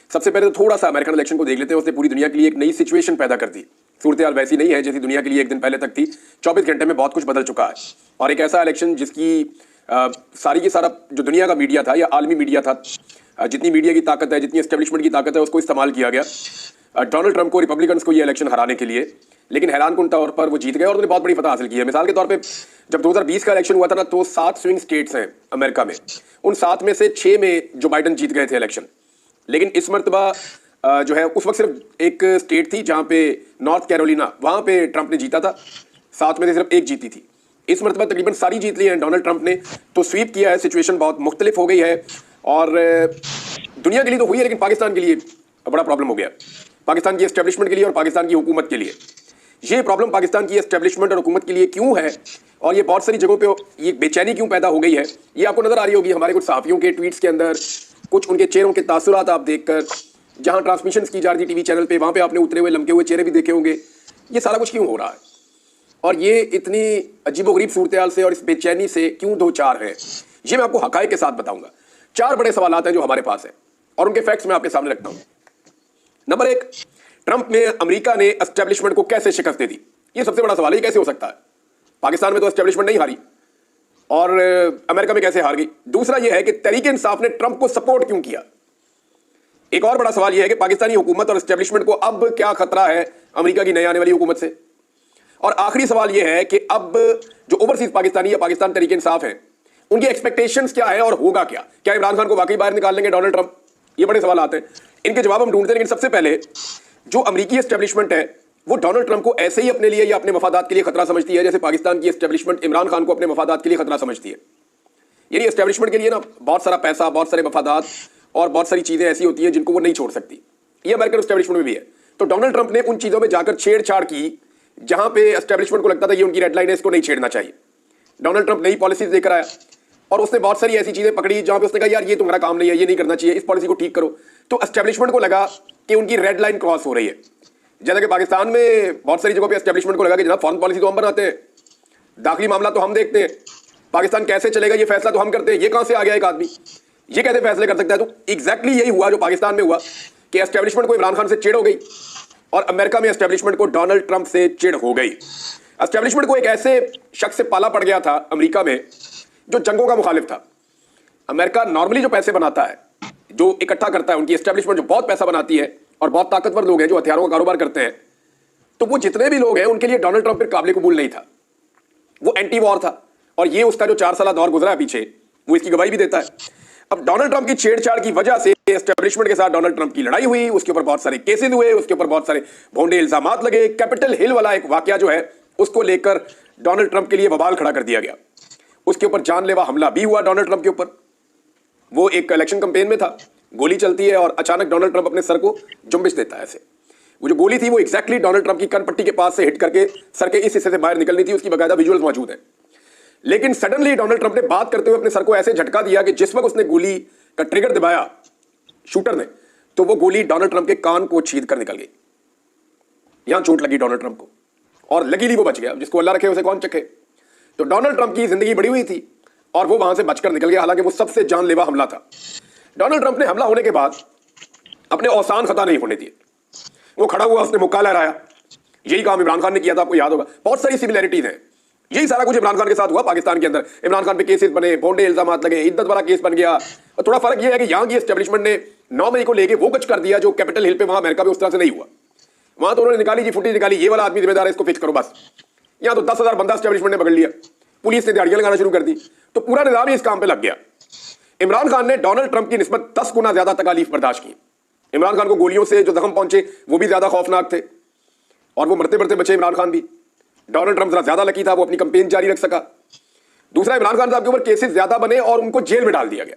सबसे पहले तो थोड़ा सा अमेरिकन इलेक्शन को देख लेते हैं। उसने पूरी दुनिया के लिए एक नई सिचुएशन पैदा कर दी। सूरत हाल वैसी नहीं है जैसी दुनिया के लिए एक दिन पहले तक थी। 24 घंटे में बहुत कुछ बदल चुका है। और एक ऐसा इलेक्शन जिसकी सारी की सारा जो दुनिया का मीडिया था या आलमी मीडिया था, जितनी मीडिया की ताकत है, जितनी एस्टेब्लिशमेंट की ताकत है, उसको इस्तेमाल किया गया डोनाल्ड ट्रंप को, रिपब्लिकन्स को ये इलेक्शन हराने के लिए। लेकिन हैरानकुन तौर पर वो जीत गए और उन्होंने बहुत बड़ी फतह हासिल की है। मिसाल के तौर पे जब 2020 का इलेक्शन हुआ था ना, तो 7 स्विंग स्टेट्स हैं अमेरिका में। उन 7 में से 6 में जो बाइडन जीत गए थे इलेक्शन। लेकिन इस मरतबा जो है, उस वक्त सिर्फ एक स्टेट थी जहां पे नॉर्थ कैरोलिना, वहां पे ट्रंप ने जीता था। 7 में से सिर्फ 1 जीती थी। इस मरतबा तकरीबन सारी जीत ली है डोनाल्ड ट्रंप ने। तो स्वीप किया है, सिचुएशन बहुत मुख्तलिफ हो गई है। और दुनिया के लिए तो हुई है, लेकिन पाकिस्तान के लिए बड़ा प्रॉब्लम हो गया। पाकिस्तान की एस्टेब्लिशमेंट के लिए और पाकिस्तान की हुकूमत के लिए। ये प्रॉब्लम पाकिस्तान की एस्टेब्लिशमेंट और हुकूमत के लिए क्यों है, और ये बहुत सारी जगहों पे ये बेचैनी क्यों पैदा हो गई है, ये आपको नजर आ रही होगी हमारे कुछ सहाफियों के ट्वीट्स के अंदर, कुछ उनके चेहरों के तासुरात आप देखकर, जहां ट्रांसमिशन की जा रही थी टीवी चैनल पे, वहां पे आपने उतरे हुए लमके हुए चेहरे भी देखे होंगे। ये सारा कुछ क्यों हो रहा है, और ये इतनी अजीबोगरीब सूरत हाल से और इस बेचैनी से क्यों दो चार है, ये मैं आपको हकायक के साथ बताऊंगा। 4 बड़े सवाल हैं जो हमारे पास है और उनके फैक्ट्स मैं आपके सामने रखता हूं। नंबर 1, ट्रंप ने, अमेरिका ने एस्टेब्लिशमेंट को कैसे शिकस्त दे दी? ये सबसे बड़ा सवाल है, कैसे हो सकता है? पाकिस्तान में तो एस्टेब्लिशमेंट नहीं हारी और अमेरिका में कैसे हार गई? दूसरा यह है कि तहरीक-ए-इंसाफ ने ट्रंप को सपोर्ट क्यों किया? एक और बड़ा सवाल यह है कि पाकिस्तानी हुकूमत और एस्टेब्लिशमेंट को अब क्या खतरा है अमेरिका की नई आने वाली हुकूमत से? और आखिरी सवाल यह है कि अब जो ओवरसीज पाकिस्तानी या पाकिस्तान तहरीक-ए-इंसाफ है, उनकी एक्सपेक्टेशंस क्या है और होगा क्या? क्या इमरान खान को वाकई बाहर निकाल लेंगे डोनाल्ड ट्रंप? ये बड़े सवाल आते हैं, इनके जवाब हम ढूंढते हैं। लेकिन सबसे पहले जो अमेरिकी एस्टेब्लिशमेंट है वो डोनाल्ड ट्रंप को ऐसे ही अपने लिए या अपने मफादात के लिए खतरा समझती है, जैसे पाकिस्तान की एस्टेब्लिशमेंट इमरान खान को अपने मफादात के लिए खतरा समझती है। यानी एस्टेब्लिशमेंट के लिए ना बहुत सारा पैसा, बहुत सारे मफादात और बहुत सारी चीजें ऐसी होती हैं जिनको वो नहीं छोड़ सकती। ये अमेरिकन एस्टेब्लिशमेंट में भी है। तो डोनाल्ड ट्रंप ने उन चीजों में जाकर छेड़छाड़ की जहां पे एस्टेब्लिशमेंट को लगता था ये उनकी रेड लाइन है, इसको नहीं छेड़ना चाहिए। डोनाल्ड ट्रंप नई पॉलिसीज लेकर आया और उसने बहुत सारी ऐसी चीजें पकड़ी जहां पे उसने कहा यार ये तुम्हारा काम नहीं है, ये नहीं करना चाहिए, इस पॉलिसी को ठीक करो। तो एस्टेब्लिशमेंट को लगा कि उनकी रेड लाइन क्रॉस हो रही है। जैसा कि पाकिस्तान में बहुत सारी जगहों पे एस्टेब्लिशमेंट को लगा कि जनाब फॉरेन पॉलिसी तो हम बनाते हैं, दाखिली मामला तो हम देखते हैं, पाकिस्तान कैसे चलेगा ये फैसला तो हम करते हैं। ये कहां से आ गया एक आदमी, ये कैसे फैसले कर सकता है? तो एग्जैक्टली यही हुआ जो पाकिस्तान में हुआ कि एस्टेब्लिशमेंट को इमरान खान से चिढ़ हो गई और अमेरिका में एस्टेब्लिशमेंट को डोनाल्ड ट्रंप से चिढ़ हो गई। एस्टेब्लिशमेंट को एक ऐसे शख्स से पाला पड़ गया था अमेरिका में जो जंगों का मुखालिफ था। अमेरिका नॉर्मली जो पैसे बनाता है, जो इकट्ठा करता है, उनकी एस्टेब्लिशमेंट जो बहुत पैसा बनाती है और बहुत ताकतवर लोग हैं जो हथियारों का कारोबार करते हैं, तो वो जितने भी लोग हैं उनके लिए डोनाल्ड ट्रंप फिर काबिल कबूल नहीं था। वो एंटी वॉर था और ये उसका जो 4 साल दौर गुजरा है पीछे, वो इसकी गवाही भी देता है। अब डोनाल्ड ट्रंप की छेड़छाड़ की वजह से एस्टेब्लिशमेंट के साथ डोनाल्ड ट्रंप की लड़ाई हुई, उसके ऊपर बहुत सारे केसेस हुए, उसके ऊपर बहुत सारे भोंडे इल्जामात लगे। कैपिटल हिल वाला एक वाकया जो है उसको लेकर डोनाल्ड ट्रंप के लिए बवाल खड़ा कर दिया गया। उसके ऊपर जानलेवा हमला भी हुआ डोनाल्ड ट्रंप के ऊपर। वो एक इलेक्शन कैंपेन में था, गोली चलती है और अचानक डोनाल्ड ट्रंप अपने सर को जुम्बिश देता है ऐसे। वो जो गोली थी वो एग्जैक्टली डोनाल्ड ट्रंप की कनपट्टी के पास से हिट करके सर के इस हिस्से से बाहर निकलनी थी। उसकी बाकायदा विजुअल्स मौजूद हैं। लेकिन सडनली डोनाल्ड ट्रंप ने बात करते हुए अपने सर को ऐसे झटका दिया कि जिस वक्त उसने गोली का ट्रिगर दबाया शूटर ने, तो वो गोली डोनाल्ड ट्रंप के कान को छीद कर निकल गई। यहां चोट लगी डोनाल्ड ट्रंप को और लगी नहीं, वो बच गया। जिसको अल्लाह रखे उसे कौन चखे। तो डोनाल्ड ट्रंप की जिंदगी बड़ी हुई थी और वो वहां से बचकर निकल गया, हालांकि वो सबसे जानलेवा हमला था। डोनाल्ड ट्रंप ने हमला होने के बाद अपने औसान खता नहीं होने दिए। वो खड़ा हुआ, उसने मुक्का लहराया। यही काम इमरान खान ने किया था, आपको याद होगा। बहुत सारी सिमिलैरिटीज हैं। यही सारा कुछ इमरान खान के साथ हुआ पाकिस्तान के अंदर। इमरान खान पे केसेस बने, भोंडे इल्जामात लगे, इद्दत वाला केस बन गया। और थोड़ा फर्क यह है कि यहां की एस्टेब्लिशमेंट ने 9 मई को लेके वो कुछ कर दिया जो कैपिटल हिल पे वहां अमेरिका में उस तरह से नहीं हुआ। वहां तो उन्होंने निकाली जी फुटेज निकाली, ये वाला आदमी जिम्मेदार है, इसको फिक्स करो बस। यहां तो 10,000 बंदा एस्टेब्लिशमेंट ने पकड़ लिया, पुलिस ने दिहाड़ियां लगाना शुरू कर दी, तो पूरा निजाम ही इस काम पे लग गया। इमरान खान ने डोनाल्ड ट्रंप की निस्बत 10 गुना ज्यादा तकालीफ बर्दाश्त की। इमरान खान को गोलियों से जो जख्म पहुंचे वो भी ज्यादा खौफनाक थे और वो मरते मरते बचे इमरान खान भी। डोनाल्ड ट्रंप जरा ज्यादा लकी था, वो अपनी कंपेन जारी रख सका। दूसरा, इमरान खान साहब के ऊपर केसेस ज्यादा बने और उनको जेल में डाल दिया गया।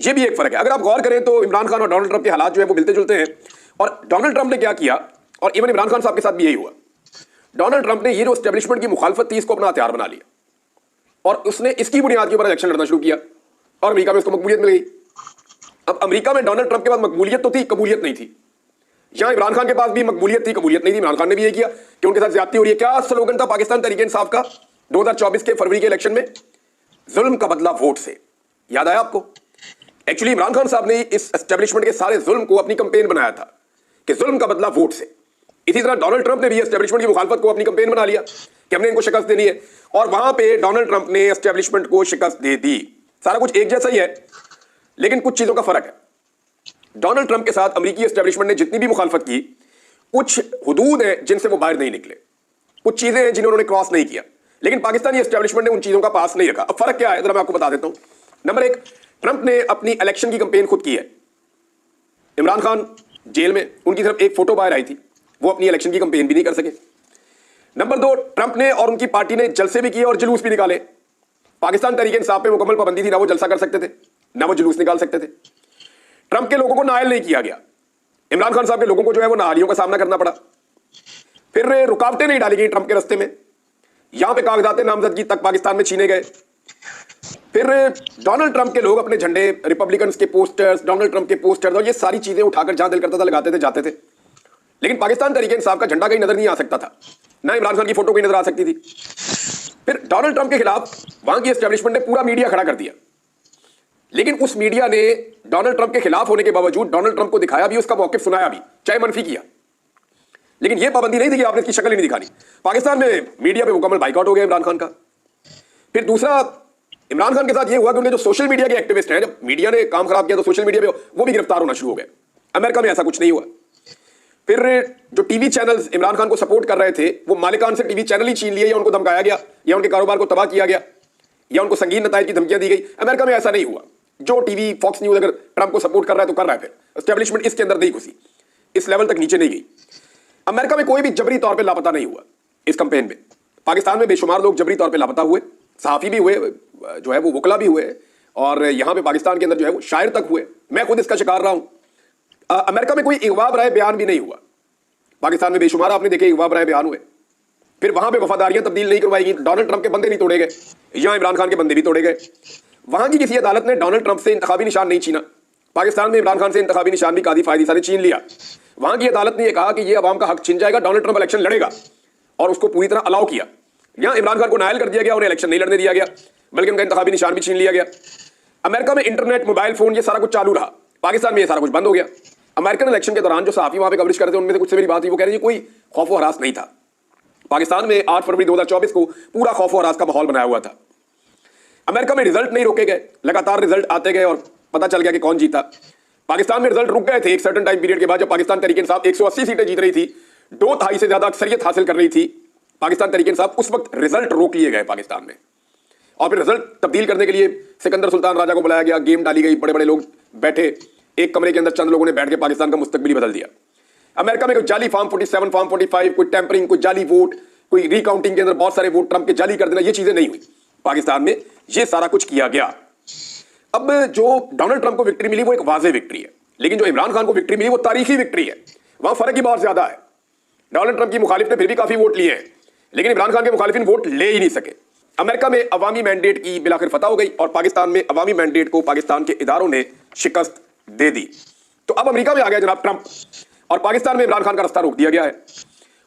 ये भी एक फर्क है। अगर आप गौर करें तो इमरान खान और डोनाल्ड ट्रंप के हालात जो है वो मिलते जुलते हैं। और डोनाल्ड ट्रंप ने क्या किया, और इवन इमरान खान साहब के साथ भी यही हुआ, डोनाल्ड ट्रंप ने ये जो एस्टेब्लिशमेंट की मुखालफत थी इसको अपना हथियार बना लिया और उसने इसकी बुनियाद के ऊपर इलेक्शन लड़ना शुरू किया और अमेरिका में उसको मकबूलियत मिल गई। अब अमेरिका में डोनाल्ड ट्रंप के पास मकबूलियत तो थी, कबूलियत नहीं थी। यहां इमरान खान के पास भी मकबूलियत थी, कबूलियत नहीं थी। इमरान खान ने भी ये किया कि उनके साथ ज्यादती हो रही है। क्या स्लोगन था पाकिस्तान तहरीक-ए-इंसाफ का 2024 के फरवरी के इलेक्शन में? जुल्म का बदला वोट से। याद आया आपको? एक्चुअली इमरान खान साहब ने इस एस्टेब्लिशमेंट के सारे जुल्म को अपनी कंपेन बनाया था कि जुल्म का बदला वोट से। इसी तरह डोनाल्ड ट्रंप ने भी एस्टेब्लिशमेंट की मुखालफत को अपनी कंपेन बना लिया कि हमने इनको शिकस्त देनी है, और वहां पे डोनाल्ड ट्रंप ने एस्टेब्लिशमेंट को शिकस्त दे दी। सारा कुछ एक जैसा ही है, लेकिन कुछ चीजों का फर्क है। डोनाल्ड ट्रंप के साथ अमेरिकी एस्टेब्लिशमेंट ने जितनी भी मुखालफत की, कुछ हुदूद है जिनसे वो बाहर नहीं निकले, कुछ चीजें हैं जिन्हें उन्होंने क्रॉस नहीं किया, लेकिन पाकिस्तानी एस्टेब्लिशमेंट ने उन चीजों का पास नहीं रखा। अब फर्क क्या है जरा मैं आपको बता देता हूं। नंबर एक, ट्रंप ने अपनी इलेक्शन की कंपेन खुद की है। इमरान खान जेल में, उनकी सिर्फ एक फोटो बाहर आई थी, वो अपनी इलेक्शन की कंपेन भी नहीं कर सके। नंबर दो, ट्रंप ने और उनकी पार्टी ने जलसे भी किए और जुलूस भी निकाले। पाकिस्तान तहरीक इंसाफ पे मुकम्मल पाबंदी थी, ना वो जलसा कर सकते थे ना वो जुलूस निकाल सकते थे। ट्रंप के लोगों को नाअहल नहीं किया गया, इमरान खान साहब के लोगों को जो है वो नाअहलियों का सामना करना पड़ा। फिर रुकावटें नहीं डाली गई ट्रंप के रास्ते में, यहां पे कागजात नामजदगी तक पाकिस्तान में छीने गए। फिर डोनाल्ड ट्रंप के लोग अपने झंडे, रिपब्लिकन्स के पोस्टर्स, डोनाल्ड ट्रंप के पोस्टर्स और ये सारी चीजें उठाकर जहां दिल करता था लगाते थे, जाते थे। लेकिन पाकिस्तान तहरीक इंसाफ का झंडा कहीं नजर नहीं आ सकता था, ना इमरान खान की फोटो कहीं नजर आ सकती थी। फिर डोनाल्ड ट्रंप के खिलाफ वहां की एस्टेब्लिशमेंट ने पूरा मीडिया खड़ा कर दिया, लेकिन उस मीडिया ने डोनाल्ड ट्रंप के खिलाफ होने के बावजूद डोनाल्ड ट्रंप को दिखाया भी, उसका मौकिफ सुनाया भी, चाहे मनफी किया। लेकिन यह पाबंदी नहीं थी कि आपने इसकी शक्ल ही नहीं दिखानी। पाकिस्तान में मीडिया पे मुकम्मल बाइकआउट हो गया इमरान खान का। फिर दूसरा, इमरान खान के साथ यह हुआ कि उन्हें जो सोशल मीडिया के एक्टिविस्ट हैं, जब मीडिया ने काम खराब किया तो सोशल मीडिया पे वो भी गिरफ्तार होना शुरू हो गए। अमेरिका में ऐसा कुछ नहीं हुआ। फिर जो टीवी चैनल्स इमरान खान को सपोर्ट कर रहे थे, वो मालिकान से टीवी चैनल ही छीन लिए, या उनको धमकाया गया, या उनके कारोबार को तबाह किया गया, या उनको संगीन नतायज की धमकियां दी गई। अमेरिका में ऐसा नहीं हुआ। जो टीवी फॉक्स न्यूज अगर ट्रंप को सपोर्ट कर रहा है तो कर रहा है, फिर एस्टेब्लिशमेंट इसके अंदर नहीं घुसी, इस लेवल तक नीचे नहीं गई। अमेरिका में कोई भी जबरी तौर पर लापता नहीं हुआ इस कंपेन में। पाकिस्तान में बेशुमार लोग जबरी तौर पर लापता हुए, सहाफी भी हुए, जो है वो वकला भी हुए, और यहां पे पाकिस्तान के अंदर जो है वो शायर तक हुए। मैं खुद इसका शिकार रहा हूं। अमेरिका में कोई इगवा बराए बयान भी नहीं हुआ। पाकिस्तान में बेशुमार आपने देखे इगवा बराए बयान हुए। फिर वहां पे वफादारियां तब्दील नहीं करवाई गई, डोनाल्ड ट्रंप के बंदे नहीं तोड़े गए, यहां इमरान खान के बंदे भी तोड़े गए। वहां की किसी अदालत ने डोनाल्ड ट्रंप से इंतखाबी निशान नहीं छीना। पाकिस्तान में इमरान खान से इंतखाबी निशान भी कादी फायदी ने छीन लिया। वहां की अदालत ने यह कहा कि यह अवाम का हक छीन जाएगा, डोनाल्ड ट्रंप इलेक्शन लड़ेगा, और उसको पूरी तरह अलाउ किया। यहां इमरान खान को नायल कर दिया गया, उन्हें इलेक्शन नहीं लड़ने दिया गया, बल्कि उनका इंतखाबी निशान भी छीन लिया गया। अमेरिका में इंटरनेट, मोबाइल फोन, ये सारा कुछ चालू रहा। पाकिस्तान में ये सारा कुछ बंद हो गया। अमेरिकन इलेक्शन के दौरान जो सहाफी वहां पे कवरेज करते थे, उनमें से कुछ से मेरी बात हुई, वो कह रहे हैं कोई खौफ और हरास नहीं था। पाकिस्तान में 8 फरवरी 2024 को पूरा खौफ और हरास का माहौल बनाया हुआ था। अमेरिका में रिजल्ट नहीं रोके गए, लगातार रिजल्ट आते गए और पता चल गया कि कौन जीता। पाकिस्तान में रिजल्ट रुक गए थे एक सर्टेन टाइम पीरियड के बाद, जब पाकिस्तान तहरीक इंसाफ 180 सीटें जीत रही थी, 2/3 से ज्यादा अक्सरियत हासिल कर रही थी पाकिस्तान तहरीक इंसाफ, उस वक्त रिजल्ट रोक लिए गए पाकिस्तान में। और फिर रिजल्ट तब्दील करने के लिए सिकंदर सुल्तान राजा को बुलाया गया, गेम डाली गई, बड़े बड़े लोग बैठे, एक कमरे के अंदर चंद लोगों ने बैठ के पाकिस्तान का मुस्तकबिल बदल दिया। अमेरिका में कोई जाली फॉर्म 47, फॉर्म 45, कोई टेम्परिंग, कोई जाली वोट, कोई रिकाउंटिंग के अंदर बहुत सारे वोट ट्रंप के जाली कर देना, ये चीजें नहीं हुई। पाकिस्तान में ये सारा कुछ किया गया। अब जो डोनाल्ड ट्रंप को विक्ट्री मिली वो एक वाज़ेह विक्ट्री है, लेकिन जो इमरान खान को विक्ट्री मिली वो तारीखी विक्ट्री है। वहां फर्क ही बहुत ज्यादा है। डोनाल्ड ट्रंप की मुखालिफ ने फिर भी काफी वोट लिए हैं, लेकिन इमरान खान के मुखालिफिन वोट ले ही नहीं सके। अमेरिका में अवामी मैंडेट की बिलाखिर फतह हो गई, और पाकिस्तान में अवामी मैंडेट को पाकिस्तान के इदारों ने शिकस्त दे दी। तो अब अमेरिका में आ गया जनाब ट्रंप, और पाकिस्तान में इमरान खान का रास्ता रोक दिया गया है,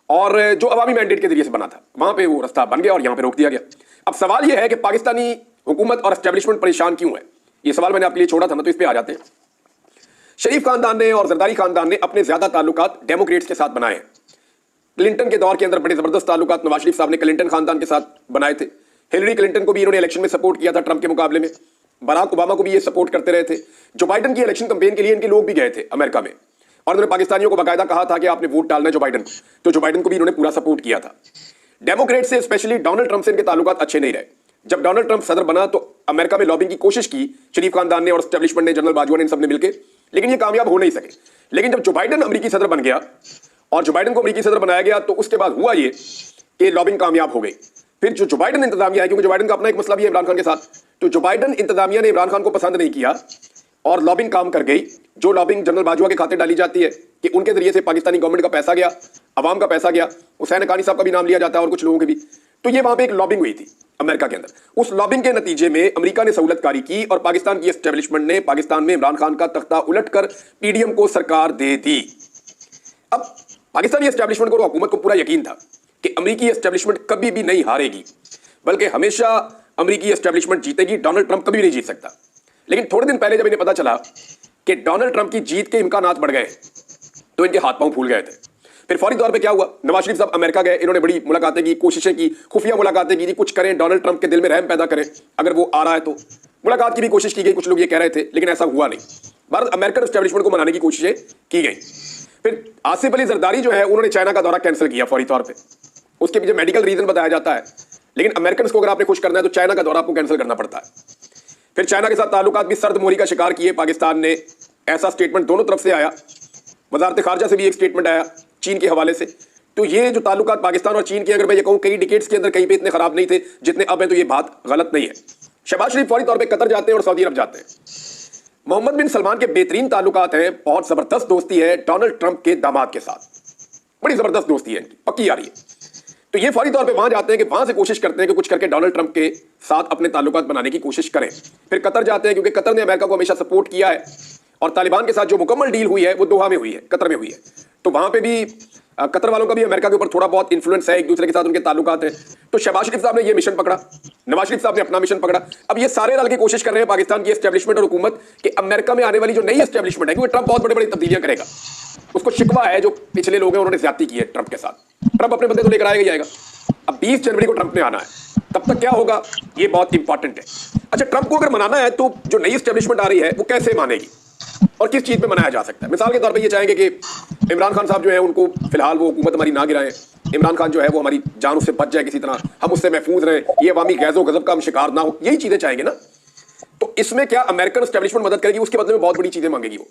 और जो अवामी मैंडेट के जरिए से बना था वहां पे वो रास्ता बन गया और यहां पे रोक दिया गया। अब सवाल यह है कि पाकिस्तानी हुकूमत और एस्टेब्लिशमेंट परेशान क्यों है? ये सवाल मैंने आपके लिए छोड़ा था ना, तो इस पे आ जाते हैं। शरीफ खानदान ने और जरदारी खानदान ने अपने ज्यादा ताल्लुकात डेमोक्रेट्स के साथ बनाए हैं। क्लिंटन के दौर के अंदर बड़े जबरदस्त ताल्लुकात नवाज शरीफ साहब ने क्लिंटन खानदान के साथ बनाए थे। हिलरी क्लिंटन को भी इन्होंने इलेक्शन में सपोर्ट किया था ट्रंप के मुकाबले में। बराक ओबामा को भी ये सपोर्ट करते रहे थे। जो बाइडन की इलेक्शन कंपेन के लिए इनके लोग भी गए थे अमेरिका में, और उन्होंने पाकिस्तानियों को बाकायदा कहा था कि आपने वोट डालना है जो बाइडन को, तो जो बाइडन को भी इन्होंने पूरा सपोर्ट किया था। डेमोक्रेट से स्पेशली डोनाल्ड ट्रंप से इनके ताल्लुकात अच्छे नहीं रहे। जब डोनाल्ड ट्रंप सदर बना तो अमेरिका में लॉबिंग की कोशिश की शरीफ खानदान ने और एस्टेब्लिशमेंट ने, जनरल बाजवा ने, इन सब ने मिलकर, लेकिन ये कामयाब हो नहीं सके। लेकिन जब जो बाइडन अमेरिकी सदर बन गया और जो बाइडन को अमेरिकी सदर बनाया गया, तो उसके बाद हुआ ये कि लॉबिंग कामयाब हो गई। फिर जो बाइडन इंतजामिया है, क्योंकि जो बाइडन का अपना एक मसला भी है इमरान खान के साथ, तो जो बाइडन इंतजामिया ने इमरान खान को पसंद नहीं किया और लॉबिंग काम कर गई। जो लॉबिंग जनरल बाजवा के खाते डाली जाती है कि उनके जरिए से पाकिस्तानी गवर्नमेंट का पैसा गया, अवाम का पैसा गया, हुसैन हक्कानी साहब का भी नाम लिया जाता है और कुछ लोगों के भी, तो ये वहां पे एक लॉबिंग हुई थी अमेरिका के अंदर। उस लॉबिंग के नतीजे में अमेरिका ने सहूलतकारी की और पाकिस्तान की एस्टेब्लिशमेंट ने पाकिस्तान में इमरान खान का तख्ता उलटकर पीडीएम को सरकार दे दी। अब पाकिस्तानी एस्टेब्लिशमेंट को, हुकूमत को पूरा यकीन था कि अमेरिकी एस्टेब्लिशमेंट कभी भी नहीं हारेगी, बल्कि हमेशा अमेरिकी एस्टेब्लिशमेंट जीतेगी, डोनाल्ड ट्रंप कभी नहीं जीत सकता। लेकिन थोड़े दिन पहले जब इन्हें पता चला कि डोनाल्ड ट्रंप की जीत के इम्कानात बढ़ गए तो इनके हाथ पांव फूल गए थे। फिर फौरी तौर पे क्या हुआ, नवाज शरीफ साहब अमेरिका गए, इन्होंने बड़ी मुलाकातें की, कोशिशें की, खुफिया मुलाकातें की, कुछ करें, डोनाल्ड ट्रंप के दिल में रहम पैदा करें, अगर वो आ रहा है तो मुलाकात की भी कोशिश की गई, कुछ लोग ये कह रहे थे, लेकिन ऐसा हुआ नहीं। भारत अमेरिकन एस्टेब्लिशमेंट को मनाने की कोशिशें की गई। फिर आसिफ अली जरदारी जो है उन्होंने चाइना का दौरा कैंसिल किया फौरी तौर पर, उसके पीछे मेडिकल रीजन बताया जाता है, लेकिन अमेरिकन को अगर आपने खुश करना है तो चाइना का दौरा आपको कैंसिल करना पड़ता है। फिर चाइना के साथ ताल्लुकात भी सर्द मोहरी का शिकार किए पाकिस्तान ने, ऐसा स्टेटमेंट दोनों तरफ से आया, वजारत खारजा से भी एक स्टेटमेंट आया चीन के हवाले से। तो ये जो ताल्लुकात पाकिस्तान और चीन के, अगर मैं ये कहूं कई डिकेड्स के अंदर कहीं पे इतने खराब नहीं थे जितने अब हैं, तो ये बात गलत नहीं है। शहबाज शरीफ फौरी तौर पे कतर जाते हैं और सऊदी अरब जाते हैं। मोहम्मद बिन सलमान के बेहतरीन ताल्लुकात हैं, बहुत जबरदस्त दोस्ती है डोनाल्ड ट्रंप के दामाद के साथ, बड़ी जबरदस्त दोस्ती है इनकी, पक्की आ रही है। तो ये फौरी तौर पे वहां जाते हैं कि वहां से कोशिश करते हैं कि कुछ करके डोनाल्ड ट्रंप के साथ अपने ताल्लुकात बनाने की कोशिश करें। फिर कतर जाते हैं क्योंकि कतर ने अमेरिका को हमेशा सपोर्ट किया है और तालिबान के साथ जो मुकम्मल डील हुई है वो दोहा में हुई है, कतर में हुई है। तो वहां पे भी कतर वालों का भी अमेरिका के ऊपर थोड़ा बहुत इन्फ्लुएंस है, एक दूसरे के साथ उनके ताल्लुकात हैं। तो शहबाज शरीफ साहब ने ये मिशन पकड़ा, नवाज शरीफ साहब ने अपना मिशन पकड़ा। अब ये सारे रल के कोशिश कर रहे हैं पाकिस्तान की एस्टेब्लिशमेंट और हुकूमत कि अमेरिका में आने वाली जो नई एस्टेब्लिशमेंट है, क्योंकि ट्रंप बहुत बड़ी बड़ी तब्दीलियां करेगा, उसको शिकवा है जो पिछले लोग हैं उन्होंने ज्यादती की है ट्रंप के साथ। ट्रंप अपने बंदे तो लेकर आएगा ही आएगा। अब 20 जनवरी को ट्रंप ने आना है, तब तक क्या होगा ये बहुत इंपॉर्टेंट है। अच्छा, ट्रंप को अगर मनाना है तो जो नई एस्टेब्लिशमेंट आ रही है वो कैसे मानेगी और किस चीज पे मनाया जा सकता है। मिसाल के तौर पे ये चाहेंगे कि इमरान खान साहब जो है उनको फिलहाल वो हुकूमत हमारी ना गिराएं, इमरान खान जो है वो हमारी जान उससे बच जाए किसी तरह, हम उससे महफूज रहें, ये अवामी गैज़ो गजब का हम शिकार ना हो, यही चीजें चाहेंगे ना। तो इसमें क्या अमेरिकन एस्टेब्लिशमेंट मदद करेगी, उसके बदले में बहुत बड़ी चीजें मांगेगी। वो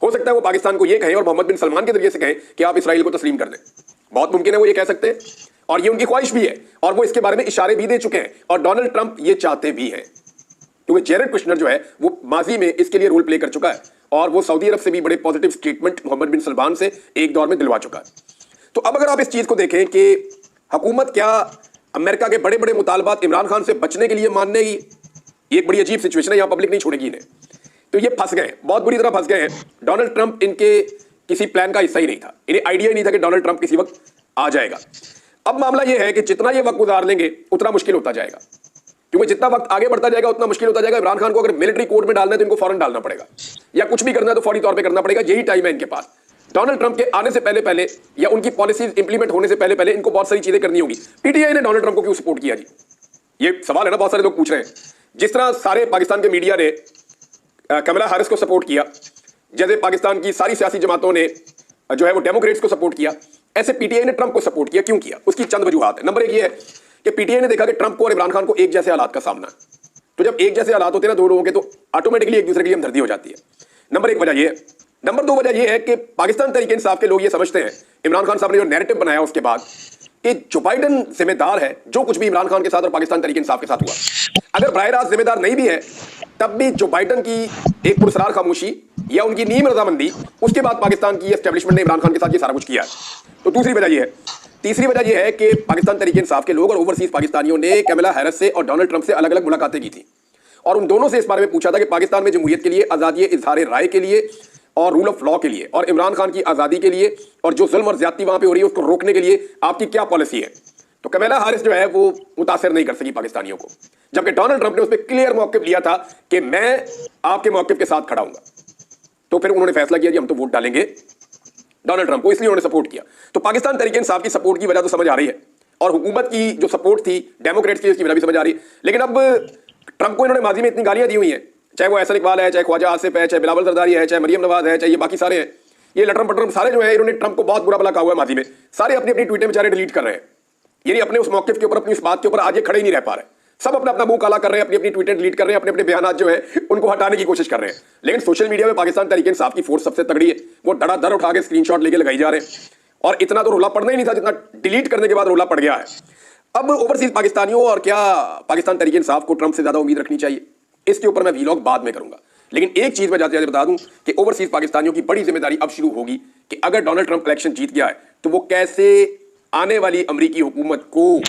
हो सकता है वो पाकिस्तान को ये कहें और मोहम्मद बिन सलमान के जरिए से कहें कि आप इसराइल को तस्लीम कर दें, बहुत मुमकिन है वो ये कह सकते हैं और ये उनकी ख्वाहिश भी है और वो इसके बारे में इशारे भी दे चुके हैं और डोनाल्ड ट्रंप ये चाहते भी हैं, क्योंकि जेरेड कुश्नर जो है वो माजी में इसके लिए रोल प्ले कर चुका है और वो सऊदी अरब से भी बड़े पॉजिटिव स्टेटमेंट मोहम्मद बिन सलमान से एक दौर में दिलवा चुका है। तो अब अगर आप इस चीज को देखें कि हुकूमत क्या अमेरिका के बड़े बड़े मुतालबात इमरान खान से बचने के लिए मानने की, ये एक बड़ी अजीब सिचुएशन है, यहां पब्लिक नहीं छोड़ेगी इन्हें। तो ये फंस गए, बहुत बुरी तरह फंस गए हैं। डोनाल्ड ट्रंप इनके किसी प्लान का हिस्सा ही नहीं था, इन्हें आइडिया ही नहीं था कि डोनाल्ड ट्रंप किसी वक्त आ जाएगा। अब मामला यह है कि जितना ये वक्त गुजार लेंगे उतना मुश्किल होता जाएगा, क्योंकि जितना वक्त आगे बढ़ता जाएगा उतना मुश्किल होता जाएगा। इमरान खान को अगर मिलिट्री कोर्ट में डालना है तो इनको फौरन डालना पड़ेगा, या कुछ भी करना है तो फौरी तौर पे करना पड़ेगा, यही टाइम है इनके पास। डोनाल्ड ट्रंप के आने से पहले पहले या उनकी पॉलिसीज इंप्लीमेंट होने से पहले पहले इनको बहुत सारी चीजें करनी होगी। पीटीआई ने डोनाल्ड ट्रंप को क्यों सपोर्ट किया जी, ये सवाल है ना, बहुत सारे लोग पूछ रहे हैं। जिस तरह सारे पाकिस्तान के मीडिया ने कमला हैरिस को सपोर्ट किया, जैसे पाकिस्तान की सारी सियासी जमातों ने जो है वो डेमोक्रेट्स को सपोर्ट किया, ऐसे पीटीआई ने ट्रंप को सपोर्ट किया। क्यों किया, उसकी चंद वजूहात है। नंबर एक ये है कि पीटीआई ने देखा कि ट्रंप को और इमरान खान को एक जैसे हालात का सामना है, तो जब एक जैसे हालात होते हैं ना दो लोगों के, तो ऑटोमेटिकली एक दूसरे के लिए हमदर्दी हो जाती है। नंबर एक वजह ये है। नंबर दो वजह ये है कि पाकिस्तान तहरीक इंसाफ के लोग ये समझते हैं, इमरान खान साहब ने जो नैरेटिव बनाया उसके बाद, कि जो बाइडन जिम्मेदार है जो कुछ भी इमरान खान के साथ और पाकिस्तान तहरीक इंसाफ के साथ हुआ। अगर बराह रास्त जिम्मेदार नहीं भी है तब भी जो बाइडन की एक पुरस्कार खामोशी या उनकी नीम रजामंदी, उसके बाद पाकिस्तान की एस्टेब्लिशमेंट ने इमरान खान के साथ ये सारा कुछ किया है। तो दूसरी वजह ये है। तीसरी वजह यह है कि पाकिस्तान तहरीक इंसाफ के लोग और ओवरसीज पाकिस्तानियों ने कमला हैरिस से और डोनाल्ड ट्रंप से अलग अलग मुलाकातें की थी और उन दोनों से इस बारे में पूछा था कि पाकिस्तान में जमहूरियत के लिए, आज़ादी इजहार राय के लिए और रूल ऑफ लॉ के लिए और इमरान खान की आज़ादी के लिए और जो जुल्म और ज्यादती वहां पे हो रही है उसको रोकने के लिए आपकी क्या पॉलिसी है। तो कमला हैरिस जो है वो मुतासिर नहीं कर सकी पाकिस्तानियों को, जबकि डोनाल्ड ट्रंप ने उस पर क्लियर मौक़िफ़ लिया था कि मैं आपके मौक़िफ़ के साथ खड़ा हूंगा। तो फिर उन्होंने फैसला किया कि हम तो वोट डालेंगे डोनाल्ड ट्रंप को, इसलिए उन्होंने सपोर्ट किया। तो पाकिस्तान तहरीक इंसाफ की सपोर्ट की वजह तो समझ आ रही है और हुकूमत की जो सपोर्ट थी डेमोक्रेट्स की, उसकी वजह भी समझ आ रही है। लेकिन अब ट्रंप को इन्होंने माजी में इतनी गालियां दी हुई हैं, चाहे वो एहसन इकबाल है, चाहे ख्वाजा आसिफ है, चाहे बिलावल जरदारी है, चाहे मरियम नवाज है, चाहे ये बाकी सारे हैं, ये लटरम पटरम सारे जो है इन्होंने ट्रंप को बहुत बुरा भला कहा हुआ है माजी में। सारे अपनी अपनी ट्वीटें बेचारे डिलीट कर रहे हैं, यानी अपने उस मौक़िफ़ के ऊपर, अपनी इस बात के ऊपर आज ये खड़े ही नहीं रह पा रहे। सब अपना अपना मुंह काला कर रहे हैं, अपनी अपनी ट्वीटें डिलीट कर रहे हैं, अपने अपने बयान जो है उनको हटाने की कोशिश कर रहे हैं। लेकिन सोशल मीडिया में पाकिस्तान तहरीक इंसाफ की फोर्स सबसे तगड़ी है, वो धड़ाधड़ उठा के स्क्रीनशॉट लेके लगाई जा रहे हैं और इतना तो रोला पड़ना ही नहीं था जितना डिलीट करने के बाद रोला पड़ गया है। अब ओवरसीज पाकिस्तानियों और क्या पाकिस्तान तहरीक इंसाफ को ट्रंप से ज्यादा उम्मीद रखनी चाहिए, इसके ऊपर मैं वीलॉग बाद में करूंगा। लेकिन एक चीज मैं जाते जाते बता दूं कि ओवरसीज पाकिस्तानियों की बड़ी जिम्मेदारी अब शुरू होगी कि अगर डोनाल्ड ट्रंप इलेक्शन जीत गया है तो वो कैसे आने वाली अमरीकी हुकूमत को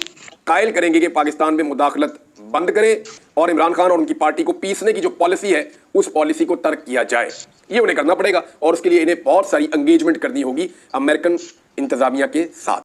कायल करेंगे कि पाकिस्तान में मुदाखलत बंद करें और इमरान खान और उनकी पार्टी को पीसने की जो पॉलिसी है उस पॉलिसी को तर्क किया जाए। ये उन्हें करना पड़ेगा और उसके लिए इन्हें बहुत सारी एंगेजमेंट करनी होगी अमेरिकन इंतजामिया के साथ।